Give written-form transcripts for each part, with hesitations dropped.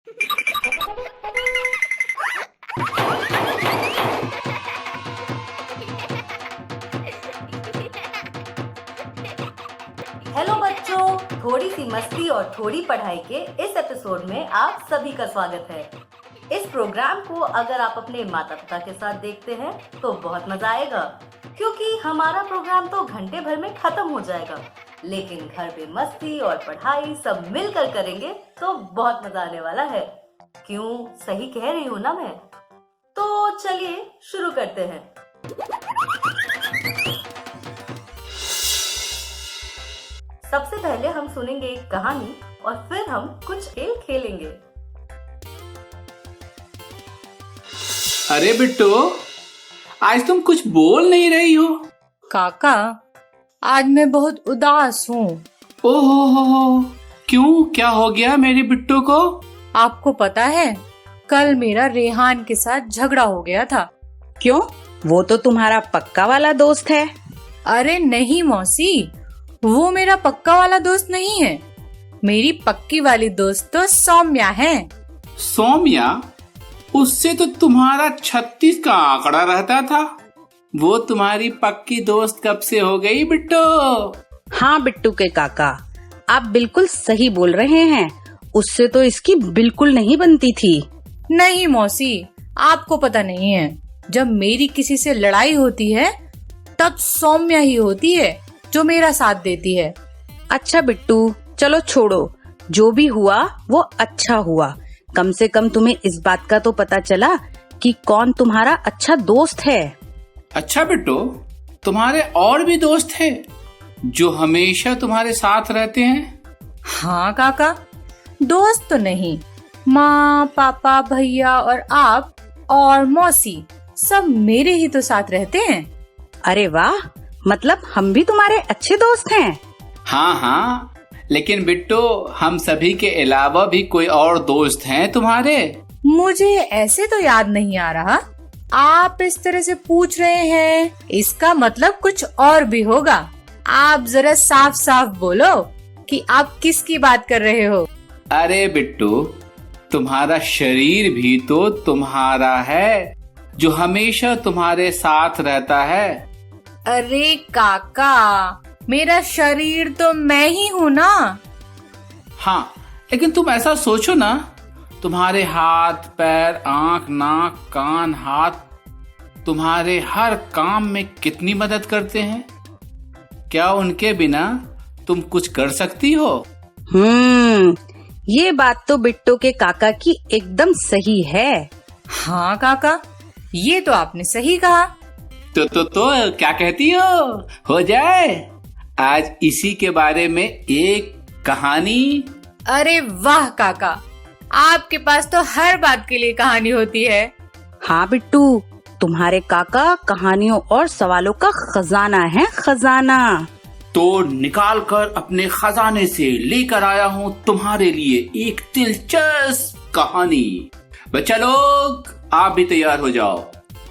Hello बच्चों, थोड़ी सी मस्ती और थोड़ी पढ़ाई के इस एपिसोड में आप सभी का स्वागत है। इस प्रोग्राम को अगर आप अपने माता पिता के साथ देखते हैं तो बहुत मजा आएगा, क्योंकि हमारा प्रोग्राम तो घंटे भर में खत्म हो जाएगा, लेकिन घर पे मस्ती और पढ़ाई सब मिलकर करेंगे तो बहुत मजा आने वाला है। क्यों, सही कह रही हूँ ना मैं? तो चलिए शुरू करते हैं। सबसे पहले हम सुनेंगे एक कहानी और फिर हम कुछ खेल खेलेंगे। अरे बिट्टू, आज तुम कुछ बोल नहीं रही हो। काका, आज मैं बहुत उदास हूँ। ओहो हो, क्यों, क्या हो गया मेरी बिट्टू को? आपको पता है, कल मेरा रेहान के साथ झगड़ा हो गया था। क्यों? वो तो तुम्हारा पक्का वाला दोस्त है। अरे नहीं मौसी, वो मेरा पक्का वाला दोस्त नहीं है। मेरी पक्की वाली दोस्त तो सौम्या है। सौम्या? उससे तो तुम्हारा 36 का आंकड़ा रहता था। वो तुम्हारी पक्की दोस्त कब से हो गई बिट्टू? हाँ बिट्टू के काका, आप बिल्कुल सही बोल रहे हैं। उससे तो इसकी बिल्कुल नहीं बनती थी। नहीं मौसी, आपको पता नहीं है, जब मेरी किसी से लड़ाई होती है तब सौम्या ही होती है जो मेरा साथ देती है। अच्छा बिट्टू, चलो छोड़ो, जो भी हुआ वो अच्छा हुआ। कम से कम तुम्हें इस बात का तो पता चला कि कौन तुम्हारा अच्छा दोस्त है। अच्छा बिट्टू, तुम्हारे और भी दोस्त हैं जो हमेशा तुम्हारे साथ रहते हैं? हाँ काका, दोस्त तो नहीं, माँ, पापा, भैया और आप और मौसी सब मेरे ही तो साथ रहते हैं। अरे वाह, मतलब हम भी तुम्हारे अच्छे दोस्त हैं। हाँ हाँ, लेकिन बिट्टू, हम सभी के अलावा भी कोई और दोस्त हैं तुम्हारे? मुझे ऐसे तो याद नहीं आ रहा। आप इस तरह से पूछ रहे हैं, इसका मतलब कुछ और भी होगा। आप जरा साफ साफ बोलो कि आप किसकी बात कर रहे हो। अरे बिट्टू, तुम्हारा शरीर भी तो तुम्हारा है, जो हमेशा तुम्हारे साथ रहता है। अरे काका, मेरा शरीर तो मैं ही हूँ ना। हाँ, लेकिन तुम ऐसा सोचो ना, तुम्हारे हाथ, पैर, आंख, नाक, कान, हाथ तुम्हारे हर काम में कितनी मदद करते हैं। क्या उनके बिना तुम कुछ कर सकती हो? ये बात तो बिट्टू के काका की एकदम सही है। हाँ काका, ये तो आपने सही कहा। तो क्या कहती हो जाए आज इसी के बारे में एक कहानी? अरे वाह काका, आपके पास तो हर बात के लिए कहानी होती है। हाँ बिट्टू, तुम्हारे काका कहानियों और सवालों का खजाना है, खजाना। तो निकाल कर अपने खजाने से लेकर आया हूँ तुम्हारे लिए एक दिलचस्प कहानी। बच्चा लोग, आप भी तैयार हो जाओ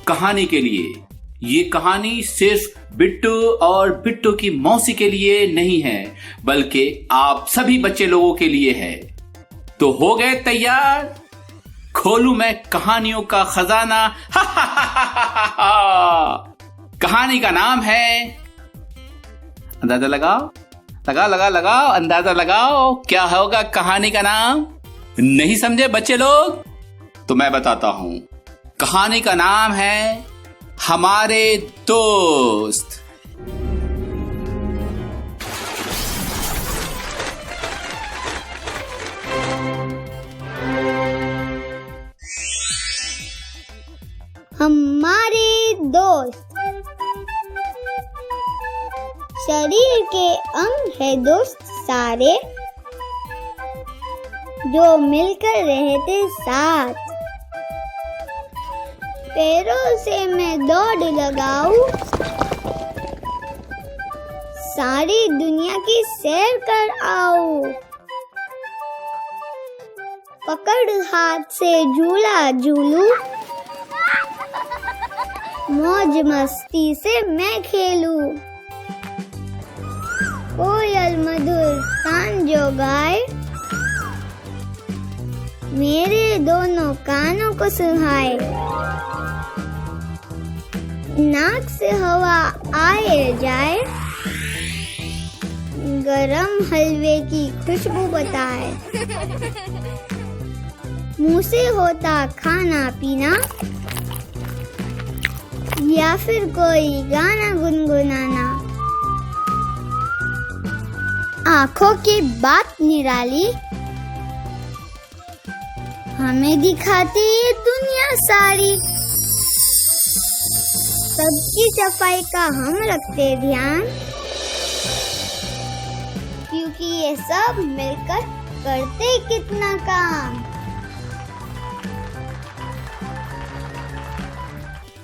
कहानी के लिए। ये कहानी सिर्फ बिट्टू और बिट्टू की मौसी के लिए नहीं है, बल्कि आप सभी बच्चे लोगों के लिए है। तो हो गए तैयार? खोलूं मैं कहानियों का खजाना? कहानी का नाम है, अंदाजा लगाओ, लगाओ, अंदाजा लगाओ, क्या होगा कहानी का नाम? नहीं समझे बच्चे लोग? तो मैं बताता हूं। कहानी का नाम है हमारे दोस्त। हमारे दोस्त शरीर के अंग है दोस्त सारे, जो मिलकर रहते साथ। पैरों से मैं दौड़ लगाऊं, सारी दुनिया की सैर कर आऊं। पकड़ हाथ से झूला झूलूं, मौज मस्ती से मैं खेलूं। कोयल मधुर तान जो गाए, मेरे दोनों कानों को सुहाए, नाक से हवा आए जाए, गरम हलवे की खुशबू बताए, मुंह से होता खाना पीना या फिर कोई गाना गुनगुनाना। आंखों की बात निराली, हमें दिखाती ये दुनिया सारी। सबकी सफाई का हम रखते ध्यान, क्योंकि ये सब मिलकर करते कितना काम।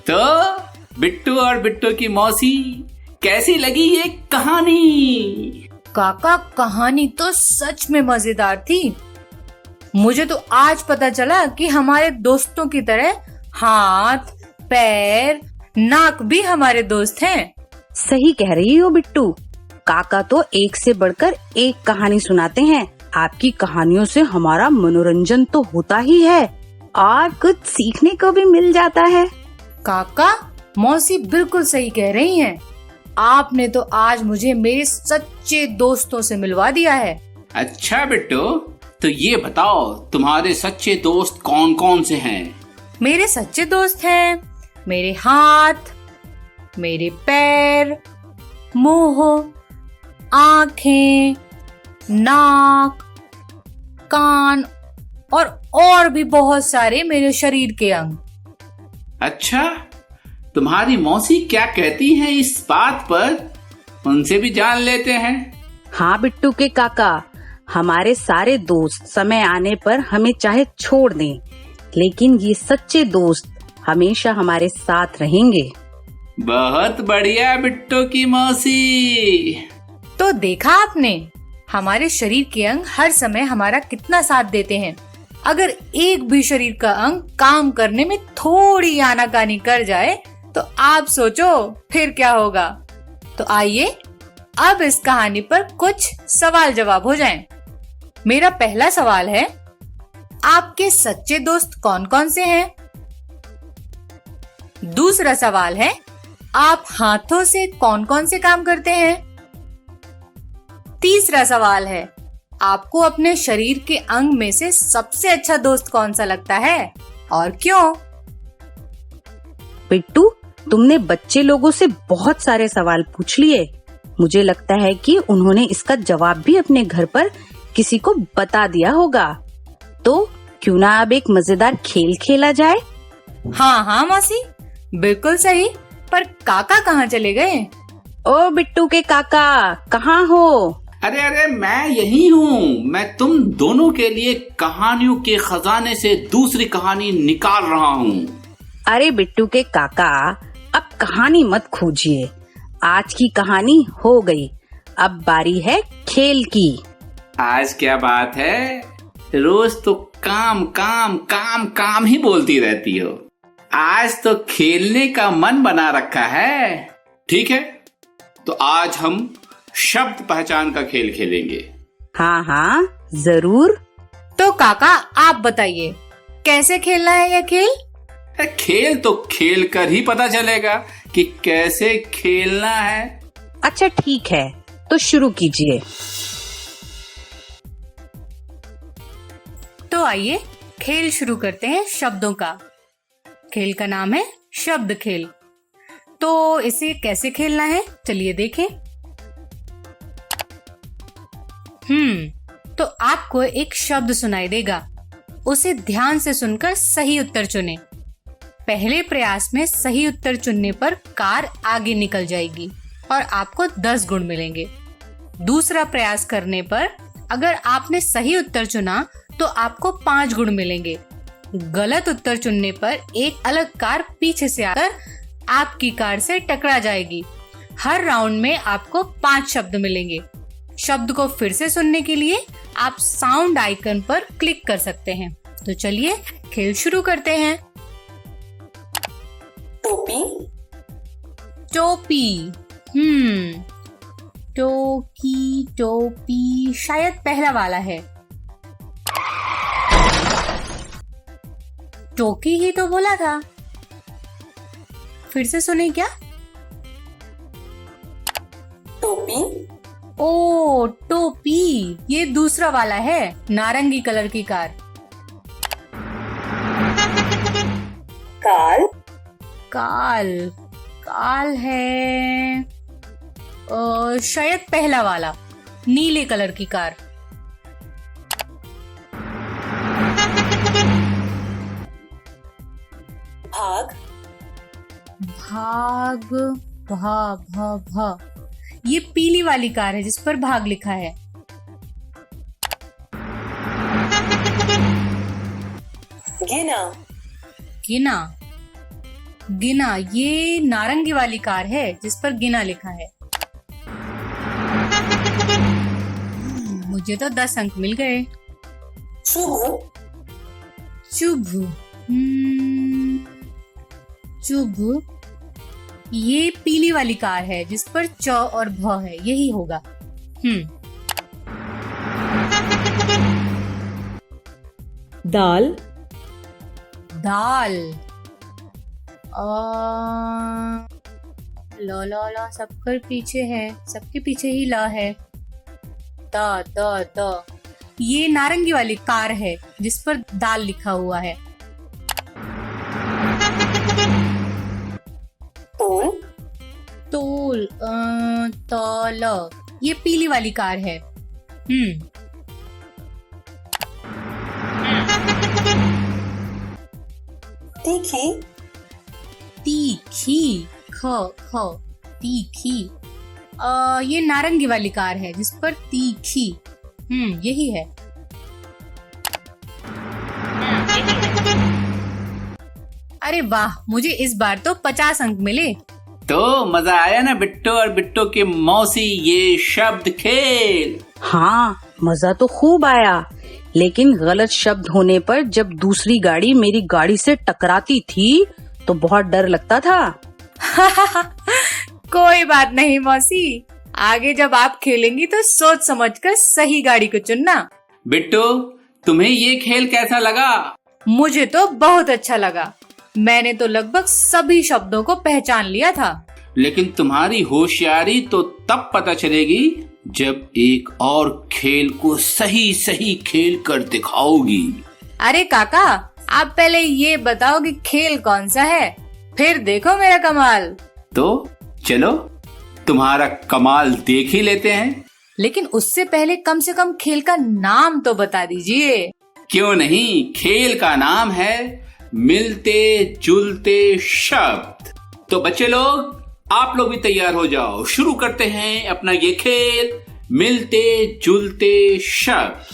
तो बिट्टू और बिट्टू की मौसी, कैसी लगी ये कहानी? काका, कहानी तो सच में मजेदार थी। मुझे तो आज पता चला कि हमारे दोस्तों की तरह हाथ, पैर, नाक भी हमारे दोस्त हैं। सही कह रही हो बिट्टू, काका तो एक से बढ़कर एक कहानी सुनाते हैं। आपकी कहानियों से हमारा मनोरंजन तो होता ही है और कुछ सीखने को भी मिल जाता है। काका, मौसी बिल्कुल सही कह रही हैं। आपने तो आज मुझे मेरे सच्चे दोस्तों से मिलवा दिया है। अच्छा बिट्टू, तो ये बताओ तुम्हारे सच्चे दोस्त कौन कौन से हैं? मेरे सच्चे दोस्त हैं मेरे हाथ, मेरे पैर, मुंह, आंखें, नाक, कान और भी बहुत सारे मेरे शरीर के अंग। अच्छा, तुम्हारी मौसी क्या कहती हैं इस बात पर? उनसे भी जान लेते हैं। हाँ बिट्टू के काका, हमारे सारे दोस्त समय आने पर हमें चाहे छोड़ दें, लेकिन ये सच्चे दोस्त हमेशा हमारे साथ रहेंगे। बहुत बढ़िया बिट्टू की मौसी। तो देखा आपने, हमारे शरीर के अंग हर समय हमारा कितना साथ देते हैं। अगर एक भी शरीर का अंग काम करने में थोड़ी आनाकानी कर जाए तो आप सोचो फिर क्या होगा। तो आइए अब इस कहानी पर कुछ सवाल जवाब हो जाएं। मेरा पहला सवाल है, आपके सच्चे दोस्त कौन कौन से हैं? दूसरा सवाल है, आप हाथों से कौन कौन से काम करते हैं? तीसरा सवाल है, आपको अपने शरीर के अंग में से सबसे अच्छा दोस्त कौन सा लगता है और क्यों? बिट्टू, तुमने बच्चे लोगों से बहुत सारे सवाल पूछ लिए। मुझे लगता है कि उन्होंने इसका जवाब भी अपने घर पर किसी को बता दिया होगा। तो क्यों ना अब एक मजेदार खेल खेला जाए? हाँ हाँ मौसी, बिल्कुल सही। पर काका कहाँ चले गए? ओ बिट्टू के काका, कहाँ हो? अरे अरे, मैं यही हूँ। मैं तुम दोनों के लिए कहानियों के खजाने से दूसरी कहानी निकाल रहा हूँ। अरे बिट्टू के काका, अब कहानी मत खोजिए। आज की कहानी हो गई, अब बारी है खेल की। आज क्या बात है, रोज तो काम काम काम काम ही बोलती रहती हो। आज तो खेलने का मन बना रखा है। ठीक है, तो आज हम शब्द पहचान का खेल खेलेंगे। हाँ हाँ जरूर। तो काका आप बताइए, कैसे खेलना है यह खेल? खेल तो खेल कर ही पता चलेगा कि कैसे खेलना है। अच्छा ठीक है, तो शुरू कीजिए। तो आइए खेल शुरू करते हैं शब्दों का। खेल का नाम है शब्द खेल। तो इसे कैसे खेलना है चलिए देखें। तो आपको एक शब्द सुनाई देगा, उसे ध्यान से सुनकर सही उत्तर चुनें। पहले प्रयास में सही उत्तर चुनने पर कार आगे निकल जाएगी और आपको 10 गुण मिलेंगे। दूसरा प्रयास करने पर अगर आपने सही उत्तर चुना तो आपको 5 गुण मिलेंगे। गलत उत्तर चुनने पर एक अलग कार पीछे से आकर आपकी कार से टकरा जाएगी। हर राउंड में आपको 5 शब्द मिलेंगे। शब्द को फिर से सुनने के लिए आप साउंड आइकन पर क्लिक कर सकते हैं। तो चलिए खेल शुरू करते हैं। टोपी, टोपी। टोपी, शायद पहला वाला है। टोकी ही तो बोला था। फिर से सुने क्या? टोपी, ओ टोपी, ये दूसरा वाला है, नारंगी कलर की कार। काल, काल, काल है शायद पहला वाला, नीले कलर की कार। भाग, भाग, भा भा भा, ये पीली वाली कार है जिस पर भाग लिखा है। गिना, गिना, गिना, ये नारंगी वाली कार है जिस पर गिना लिखा है। मुझे तो 10 अंक मिल गए। चुभ, चुभ, चुभ, ये पीली वाली कार है जिस पर च और भ है, यही होगा। दाल, दाल, ला ला ला सबके पीछे है, सबके पीछे ही ला है। द द द, ये नारंगी वाली कार है जिस पर दाल लिखा हुआ है। तोल, तोल, तौल, ये पीली वाली कार है। तीखी, तीखी, ख ख, तीखी, ये नारंगी वाली कार है जिस पर तीखी, यही है। अरे वाह, मुझे इस बार तो 50 अंक मिले। तो मजा आया ना बिट्टू और बिट्टू की मौसी ये शब्द खेल? हाँ, मजा तो खूब आया, लेकिन गलत शब्द होने पर जब दूसरी गाड़ी मेरी गाड़ी से टकराती थी तो बहुत डर लगता था। कोई बात नहीं मौसी, आगे जब आप खेलेंगी तो सोच समझकर सही गाड़ी को चुनना। बिट्टू, तुम्हें ये खेल कैसा लगा? मुझे तो बहुत अच्छा लगा, मैंने तो लगभग सभी शब्दों को पहचान लिया था। लेकिन तुम्हारी होशियारी तो तब पता चलेगी जब एक और खेल को सही सही खेल कर दिखाओगी। अरे काका, आप पहले ये बताओ कि खेल कौन सा है, फिर देखो मेरा कमाल। तो चलो तुम्हारा कमाल देख ही लेते हैं। लेकिन उससे पहले कम से कम खेल का नाम तो बता दीजिए। क्यों नहीं, खेल का नाम है मिलते जुलते शब्द। तो बच्चे लोग, आप लोग भी तैयार हो जाओ, शुरू करते हैं अपना ये खेल मिलते जुलते शब्द।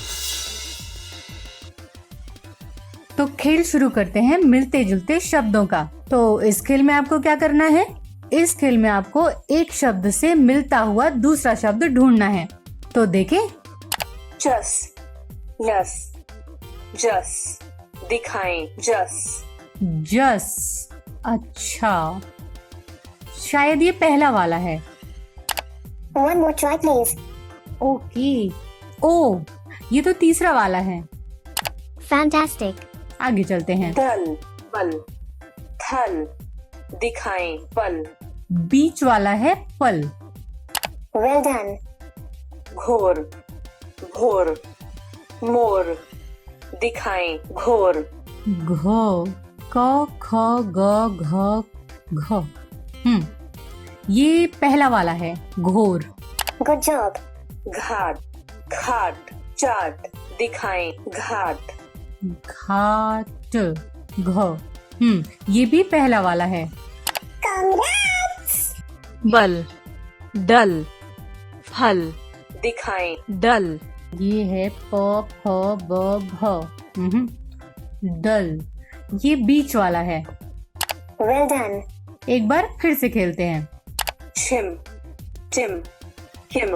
तो खेल शुरू करते हैं मिलते जुलते शब्दों का। तो इस खेल में आपको क्या करना है? इस खेल में आपको एक शब्द से मिलता हुआ दूसरा शब्द ढूंढना है। तो देखें, जस, यस, जस, दिखाएं, जस, जस, अच्छा, शायद ये पहला वाला है। One more try, please. Okay, oh, ये तो तीसरा वाला है। Fantastic. आगे चलते हैं। दल, बल, थल, दिखाएं, पल, बीच वाला है पल। Well done. घोर, भोर, मोर, दिखाएं, घोर, घ, क ख ग घ घ। ये पहला वाला है, घोर। Good job. घाट, खाट, चाट, दिखाएं, घाट, घाट, घ। ये भी पहला वाला है। Congrats. बल, डल, फल, दिखाएं, डल, ये है प फ ब भ। डल, ये बीच वाला है। Well done. एक बार फिर से खेलते हैं। छिम, टिम, किम,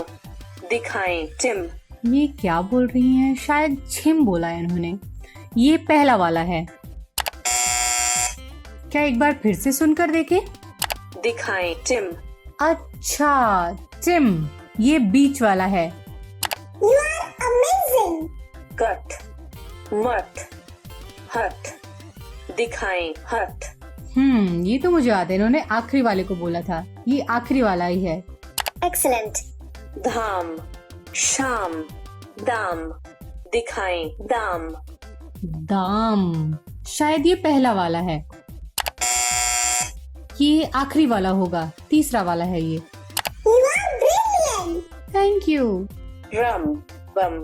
दिखाएं, टिम, ये क्या बोल रही हैं? शायद छिम बोला है इन्होंने। ये पहला वाला है। क्या एक बार फिर से सुनकर देखें? दिखाएं, टिम, अच्छा, टिम, ये बीच वाला है। You are amazing. कट, मट, हट, दिखाएं हट, ये तो मुझे याद है, इन्होंने आखिरी वाले को बोला था, ये आखिरी वाला ही है। Excellent. धाम, शाम, दाम, दिखाएं दाम, दाम, शायद ये पहला वाला है, ये आखिरी वाला होगा, तीसरा वाला है ये। You are brilliant. Thank you. रम, बम,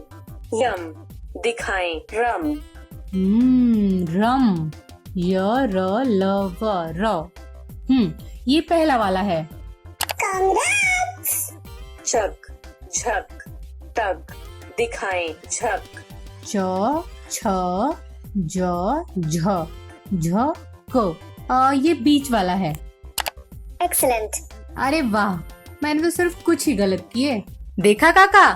यम, दिखाएं रम, रम, य र ल व र। ये पहला वाला है। Congrats. चक, झक, टक, दिखाएं झक, च छ ज झ झ क। ये बीच वाला है। Excellent. अरे वाह, मैंने तो सिर्फ कुछ ही गलत किए। देखा काका,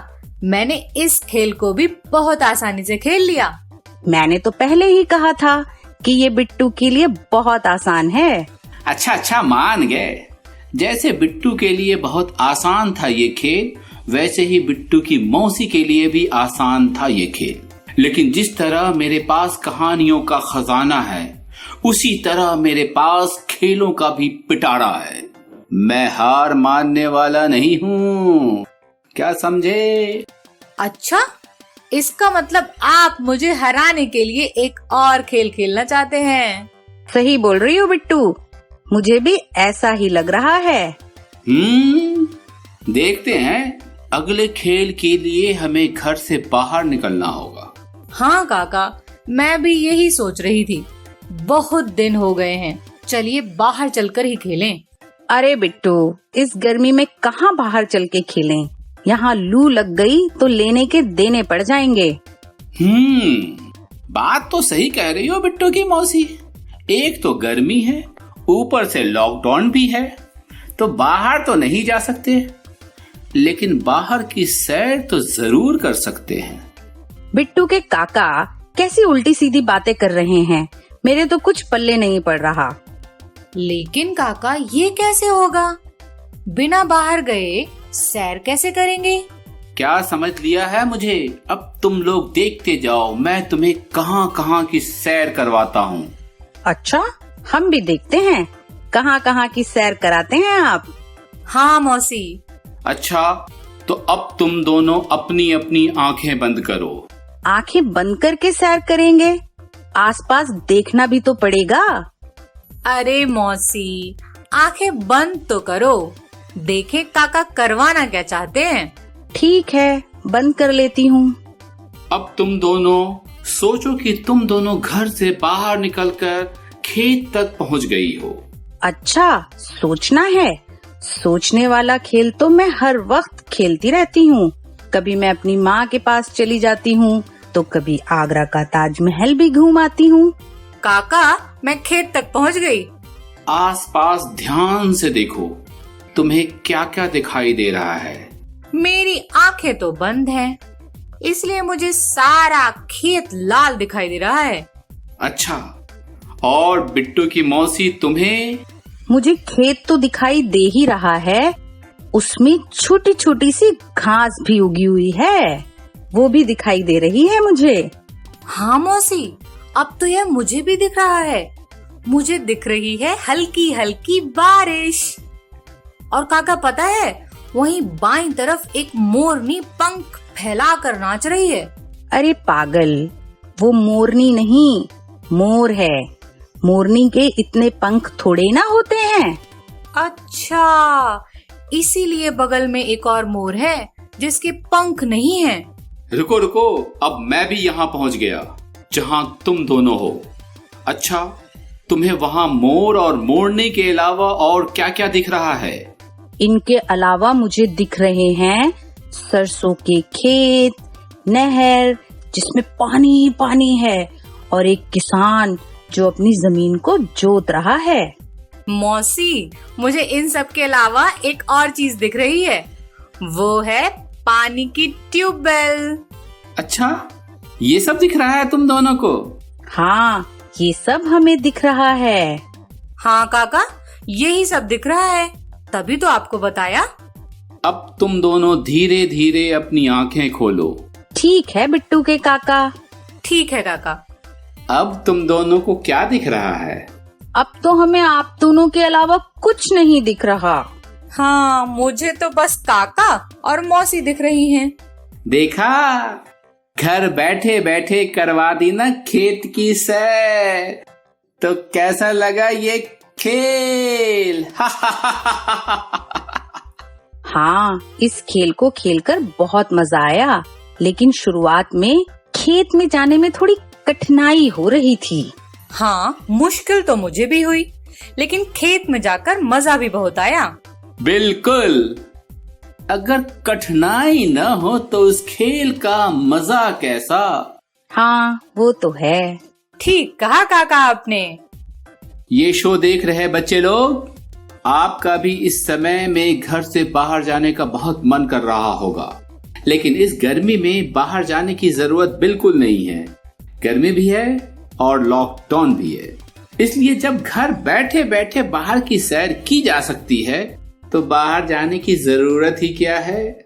मैंने इस खेल को भी बहुत आसानी से खेल लिया। मैंने तो पहले ही कहा था कि ये बिट्टू के लिए बहुत आसान है। अच्छा मान गए। जैसे बिट्टू के लिए बहुत आसान था ये खेल, वैसे ही बिट्टू की मौसी के लिए भी आसान था ये खेल। लेकिन जिस तरह मेरे पास कहानियों का खजाना है, उसी तरह मेरे पास खेलों का भी पिटारा है। मैं हार मानने वाला नहीं हूँ, क्या समझे? अच्छा, इसका मतलब आप मुझे हराने के लिए एक और खेल खेलना चाहते हैं। सही बोल रही हो बिट्टू, मुझे भी ऐसा ही लग रहा है। देखते हैं। अगले खेल के लिए हमें घर से बाहर निकलना होगा। हाँ काका, मैं भी यही सोच रही थी। बहुत दिन हो गए हैं, चलिए बाहर चलकर ही खेलें। अरे बिट्टू, इस गर्मी में कहाँ बाहर चल के खेलें? यहाँ लू लग गई तो लेने के देने पड़ जाएंगे। बात तो सही कह रही हो बिट्टू की मौसी। एक तो गर्मी है, ऊपर से लॉकडाउन भी है, तो बाहर तो नहीं जा सकते, लेकिन बाहर की सैर तो जरूर कर सकते हैं। बिट्टू के काका कैसी उल्टी सीधी बातें कर रहे हैं, मेरे तो कुछ पल्ले नहीं पड़ रहा। लेकिन काका, ये कैसे होगा? बिना बाहर गए सैर कैसे करेंगे? क्या समझ लिया है मुझे? अब तुम लोग देखते जाओ, मैं तुम्हें कहाँ कहाँ की सैर करवाता हूँ। अच्छा, हम भी देखते हैं कहाँ कहाँ की सैर कराते हैं आप। हाँ मौसी। अच्छा, तो अब तुम दोनों अपनी अपनी आंखें बंद करो। आंखें बंद करके सैर करेंगे? आसपास देखना भी तो पड़ेगा। अरे मौसी, आंखें बंद तो करो, देखे काका करवाना क्या चाहते हैं। ठीक है, बंद कर लेती हूँ। अब तुम दोनों सोचो कि तुम दोनों घर से बाहर निकलकर खेत तक पहुँच गई हो। अच्छा, सोचना है। सोचने वाला खेल तो मैं हर वक्त खेलती रहती हूँ। कभी मैं अपनी माँ के पास चली जाती हूँ, तो कभी आगरा का ताजमहल भी घूम आती हूँ। काका, मैं खेत तक पहुँच गई। आसपास ध्यान से देखो, तुम्हें क्या क्या दिखाई दे रहा है? मेरी आंखें तो बंद हैं, इसलिए मुझे सारा खेत लाल दिखाई दे रहा है। अच्छा, और बिट्टू की मौसी तुम्हें? मुझे खेत तो दिखाई दे ही रहा है, उसमें छोटी छोटी सी घास भी उगी हुई है, वो भी दिखाई दे रही है मुझे। हाँ मौसी, अब तो यह मुझे भी दिख रहा है। मुझे दिख रही है हल्की हल्की बारिश। और काका पता है, वहीं बाईं तरफ एक मोरनी पंख फैलाकर नाच रही है। अरे पागल, वो मोरनी नहीं, मोर है। मोरनी के इतने पंख थोड़े ना होते हैं। अच्छा, इसीलिए बगल में एक और मोर है जिसके पंख नहीं हैं। रुको रुको, अब मैं भी यहाँ पहुँच गया जहाँ तुम दोनों हो। अच्छा, तुम्हें वहाँ मोर और मोरनी के अलावा और क्या क्या दिख रहा है? इनके अलावा मुझे दिख रहे हैं सरसों के खेत, नहर जिसमें पानी ही पानी है, और एक किसान जो अपनी जमीन को जोत रहा है। मौसी, मुझे इन सब के अलावा एक और चीज दिख रही है, वो है पानी की ट्यूबवेल। अच्छा, ये सब दिख रहा है तुम दोनों को? हाँ, ये सब हमें दिख रहा है। हाँ काका, यही सब दिख रहा है, तभी तो आपको बताया। अब तुम दोनों धीरे धीरे अपनी आंखें खोलो। ठीक है बिट्टू के काका। ठीक है काका। अब तुम दोनों को क्या दिख रहा है? अब तो हमें आप दोनों के अलावा कुछ नहीं दिख रहा। हाँ, मुझे तो बस काका और मौसी दिख रही हैं। देखा, घर बैठे बैठे करवा दी ना खेत की सैर। तो कैसा लगा ये खेल? हाँ, इस खेल को खेलकर बहुत मजा आया, लेकिन शुरुआत में खेत में जाने में थोड़ी कठिनाई हो रही थी। हाँ, मुश्किल तो मुझे भी हुई, लेकिन खेत में जाकर मजा भी बहुत आया। बिल्कुल, अगर कठिनाई न हो तो उस खेल का मजा कैसा? हाँ, वो तो है। ठीक कहा काका आपने। ये शो देख रहे बच्चे लोग, आपका भी इस समय में घर से बाहर जाने का बहुत मन कर रहा होगा, लेकिन इस गर्मी में बाहर जाने की जरूरत बिल्कुल नहीं है। गर्मी भी है और लॉकडाउन भी है, इसलिए जब घर बैठे बैठे बाहर की सैर की जा सकती है तो बाहर जाने की जरूरत ही क्या है।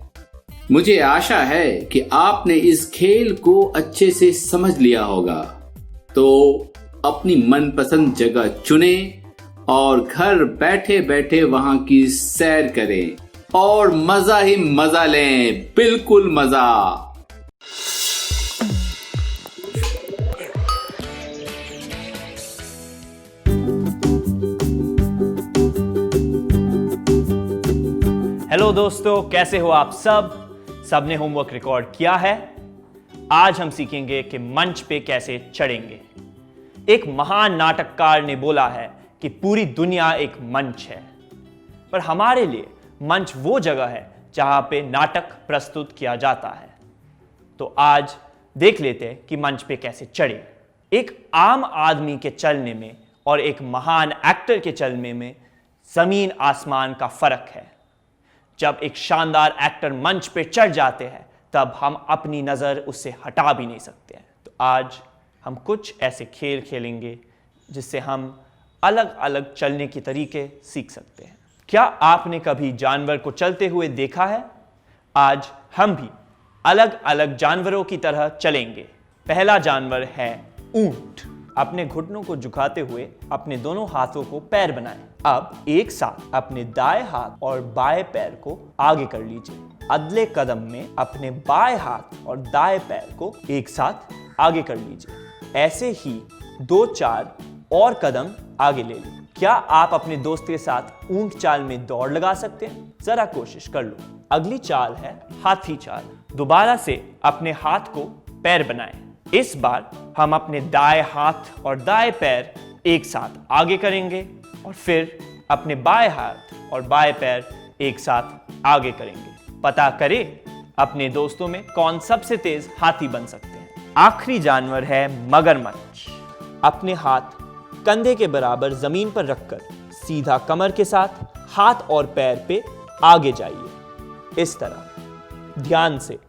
मुझे आशा है कि आपने इस खेल को अच्छे से समझ लिया होगा, तो अपनी मनपसंद जगह चुने और घर बैठे बैठे वहां की सैर करें और मजा ही मजा लें, बिल्कुल मजा। हेलो दोस्तों, कैसे हो आप सब? सबने होमवर्क रिकॉर्ड किया है? आज हम सीखेंगे कि मंच पे कैसे चढ़ेंगे। एक महान नाटककार ने बोला है कि पूरी दुनिया एक मंच है, पर हमारे लिए मंच वो जगह है जहां पे नाटक प्रस्तुत किया जाता है। तो आज देख लेते हैं कि मंच पे कैसे चढ़े। एक आम आदमी के चलने में और एक महान एक्टर के चलने में जमीन आसमान का फर्क है। जब एक शानदार एक्टर मंच पे चढ़ जाते हैं तब हम अपनी नजर उससे हटा भी नहीं सकते हैं। तो आज हम कुछ ऐसे खेल खेलेंगे जिससे हम अलग अलग चलने के तरीके सीख सकते हैं। क्या आपने कभी जानवर को चलते हुए देखा है? आज हम भी अलग अलग जानवरों की तरह चलेंगे। पहला जानवर है ऊंट। अपने घुटनों को झुकाते हुए अपने दोनों हाथों को पैर बनाएं। अब एक साथ अपने दाएं हाथ और बाएं पैर को आगे कर लीजिए। अगले कदम में अपने बाएं हाथ और दाएं पैर को एक साथ आगे कर लीजिए। ऐसे ही 2-4 और कदम आगे ले लें। क्या आप अपने दोस्त के साथ ऊंट चाल में दौड़ लगा सकते हैं? जरा कोशिश कर लो। अगली चाल है हाथी चाल। दोबारा से अपने हाथ को पैर बनाएं। इस बार हम अपने दाएं हाथ और दाएं पैर एक साथ आगे करेंगे और फिर अपने बाएं हाथ और बाएं पैर एक साथ आगे करेंगे। पता करें अपने दोस्तों में कौन सबसे तेज हाथी बन सकते हैं। आखिरी जानवर है मगरमच्छ। अपने हाथ कंधे के बराबर जमीन पर रखकर सीधा कमर के साथ हाथ और पैर पे आगे जाइए। इस तरह ध्यान से।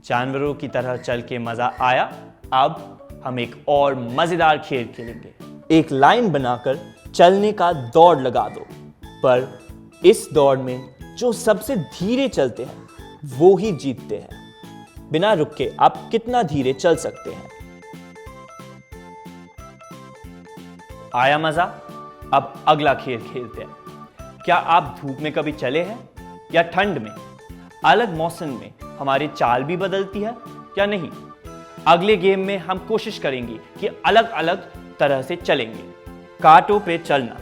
जानवरों की तरह चल के मजा आया? अब हम एक और मजेदार खेल खेलेंगे। एक लाइन बनाकर चलने का दौड़ लगा दो, पर इस दौड़ में जो सबसे धीरे चलते हैं वो ही जीतते हैं। बिना रुके आप कितना धीरे चल सकते हैं? आया मजा? अब अगला खेल खेलते हैं। क्या आप धूप में कभी चले हैं या ठंड में? अलग मौसम में हमारी चाल भी बदलती है या नहीं? अगले गेम में हम कोशिश करेंगे कि अलग अलग तरह से चलेंगे। कांटों पे चलना।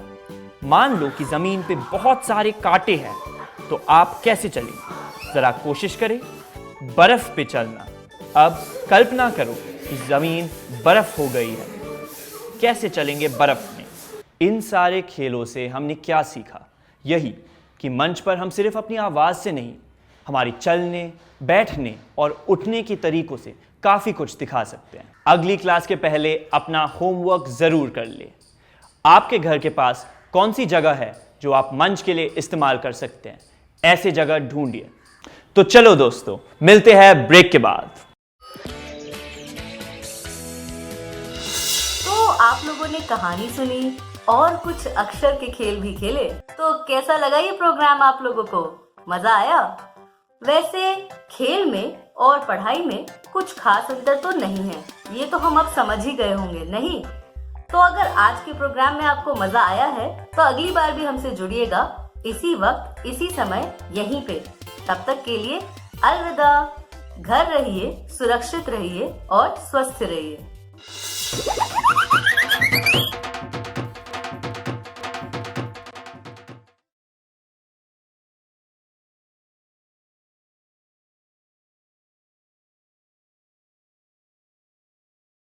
मान लो कि जमीन पे बहुत सारे कांटे हैं, तो आप कैसे चलेंगे? जरा कोशिश करें। बर्फ पे चलना। अब कल्पना करो कि जमीन बर्फ हो गई है, कैसे चलेंगे बर्फ में? इन सारे खेलों से हमने क्या सीखा? यही कि मंच पर हम सिर्फ अपनी आवाज से नहीं, हमारी चलने, बैठने और उठने के तरीकों से काफी कुछ दिखा सकते हैं। अगली क्लास के पहले अपना होमवर्क जरूर कर ले। आपके घर के पास कौन सी जगह है जो आप मंच के लिए इस्तेमाल कर सकते हैं? ऐसे जगह ढूंढिए। तो चलो दोस्तों, मिलते हैं ब्रेक के बाद। तो आप लोगों ने कहानी सुनी और कुछ अक्षर के खेल भी खेले, तो कैसा लगा ये प्रोग्राम आप लोगों को? मजा आया? वैसे खेल में और पढ़ाई में कुछ खास अंतर तो नहीं है, ये तो हम अब समझ ही गए होंगे, नहीं? तो अगर आज के प्रोग्राम में आपको मजा आया है तो अगली बार भी हमसे जुड़िएगा इसी वक्त, इसी समय, यहीं पे। तब तक के लिए अलविदा। घर रहिए, सुरक्षित रहिए और स्वस्थ रहिए।